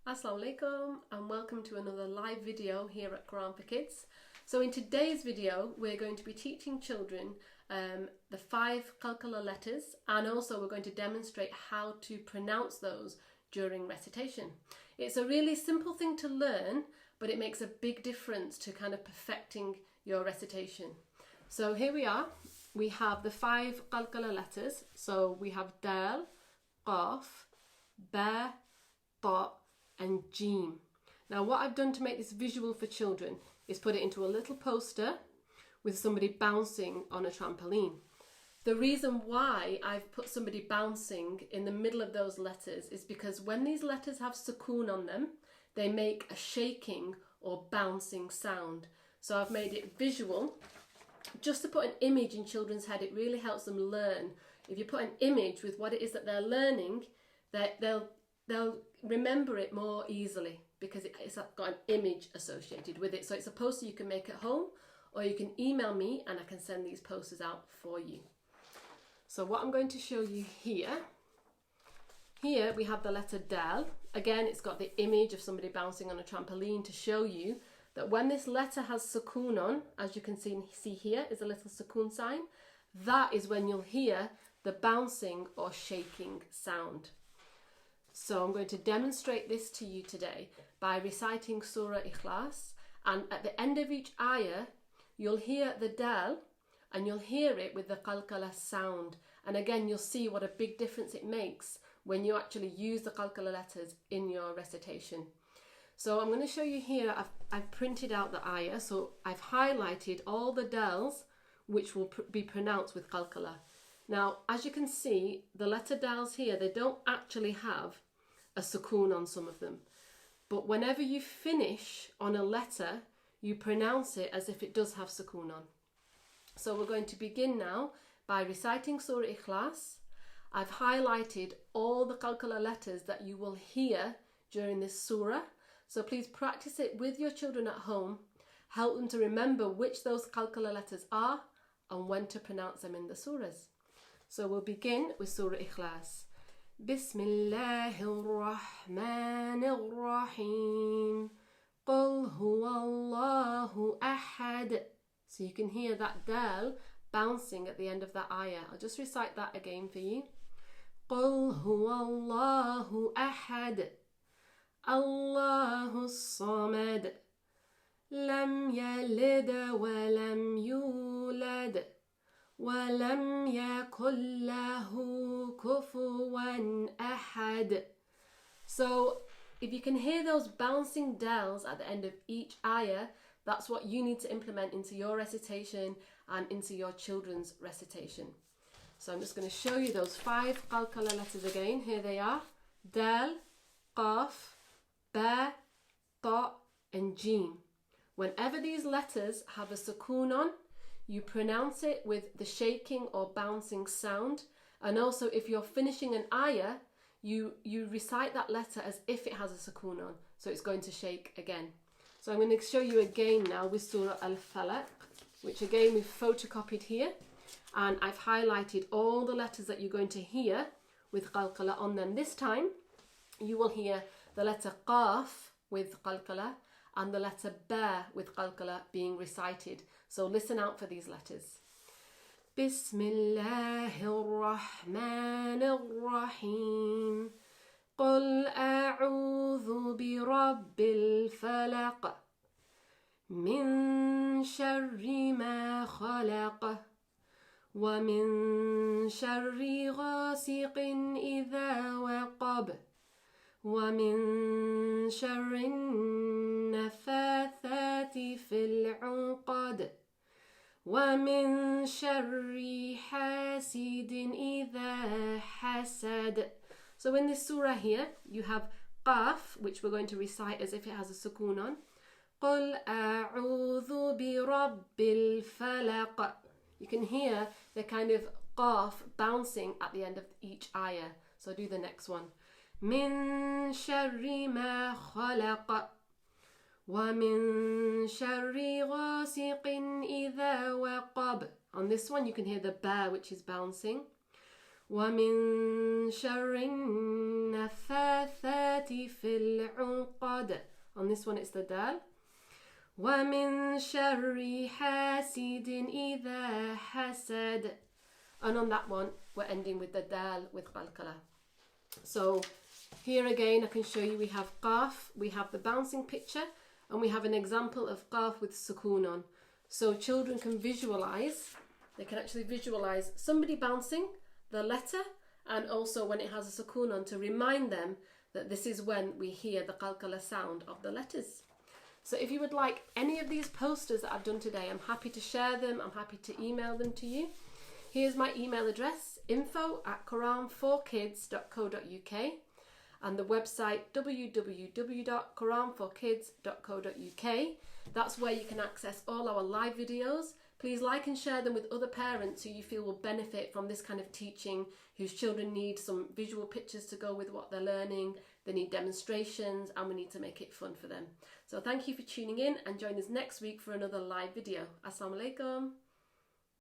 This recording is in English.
Assalamu alaikum and welcome to another live video here at Quran for Kids. So in today's video we're going to be teaching children the 5 Qalqalah letters, and also we're going to demonstrate how to pronounce those during recitation. It's a really simple thing to learn, but it makes a big difference to kind of perfecting your recitation. So here we are, we have the 5 Qalqalah letters. So we have Dal, Qaf, Ba, Ta and Jeem. Now what I've done to make this visual for children is put it into a little poster with somebody bouncing on a trampoline. The reason why I've put somebody bouncing in the middle of those letters is because when these letters have sukoon on them, they make a shaking or bouncing sound. So I've made it visual just to put an image in children's head. It really helps them learn. If you put an image with what it is that they're learning, that they'll remember it more easily because it's got an image associated with it. So it's a poster you can make at home, or you can email me and I can send these posters out for you. So what I'm going to show you here we have the letter Dal. Again, it's got the image of somebody bouncing on a trampoline to show you that when this letter has sukoon on, as you can see here is a little sukoon sign, that is when you'll hear the bouncing or shaking sound. So I'm going to demonstrate this to you today by reciting Surah Ikhlas, and at the end of each ayah you'll hear the Dal and you'll hear it with the Qalqalah sound, and again you'll see what a big difference it makes when you actually use the Qalqalah letters in your recitation. So I'm going to show you here, I've printed out the ayah, so I've highlighted all the Dals which will be pronounced with Qalqalah. Now as you can see, the letter Dals here, they don't actually have a sukoon on some of them, but whenever you finish on a letter you pronounce it as if it does have sukoon on. So we're going to begin now by reciting Surah Ikhlas. I've highlighted all the Qalqalah letters that you will hear during this surah, so please practice it with your children at home. Help them to remember which those Qalqalah letters are and when to pronounce them in the surahs. So we'll begin with Surah Ikhlas. Bismillahirrahmanirrahim. Qul huwallahu ahad. So you can hear that Dal bouncing at the end of that ayah. I'll just recite that again for you. Qul huwallahu ahad. Allahu samad. Lam yalid wa lam yulad. وَلَمْ يَكُنْ لَهُ كُفُوًا أَحَدٌ. So if you can hear those bouncing Dals at the end of each ayah, that's what you need to implement into your recitation and into your children's recitation. So I'm just going to show you those 5 Qalqalah letters again. Here they are: Dal, Qaf, Ba, Ta and Jeem. Whenever these letters have a sukoon on, you pronounce it with the shaking or bouncing sound, and also if you're finishing an ayah, you recite that letter as if it has a sukoon on, so it's going to shake again. So I'm going to show you again now with Surah Al-Falaq, which again we've photocopied here, and I've highlighted all the letters that you're going to hear with Qalqalah on them. This time you will hear the letter Qaf with Qalqalah and the letter Ba with Qalqalah being recited. So listen out for these letters. Bismillahirrahmanirrahim. Qul a'udhu bi rabbil falaq. Min sharri ma khalaq. Wa min sharri ghasiqin idha waqab. ومن شر النفاثات في العقد ومن شر حاسد إذا حسد. So in this surah here you have Qaf, which we're going to recite as if it has a sukoon on. قل أعوذ برب الفلق. You can hear the kind of Qaf bouncing at the end of each ayah. So do the next one. من شر ما خلق ومن شر غاسق إذا وقب. On this one you can hear the ba, which is bouncing. ومن شر النفاثات في العقد. On this one it's the dal. وَمِن شَرِّ حَاسِدٍ إِذَا حَسَدَ. And on that one, we're ending with the dal with qalqalah. So here again, I can show you we have qaf, we have the bouncing picture, and we have an example of qaf with sukoon on. So children can visualize, they can actually visualize somebody bouncing the letter, and also when it has a sukoon on to remind them that this is when we hear the qalqalah sound of the letters. So if you would like any of these posters that I've done today, I'm happy to share them, I'm happy to email them to you. Here's my email address, info@quran4kids.co.uk, and the website www.quran4kids.co.uk. That's where you can access all our live videos. Please like and share them with other parents who you feel will benefit from this kind of teaching, whose children need some visual pictures to go with what they're learning, they need demonstrations, and we need to make it fun for them. So thank you for tuning in, and join us next week for another live video. Assalamu alaikum.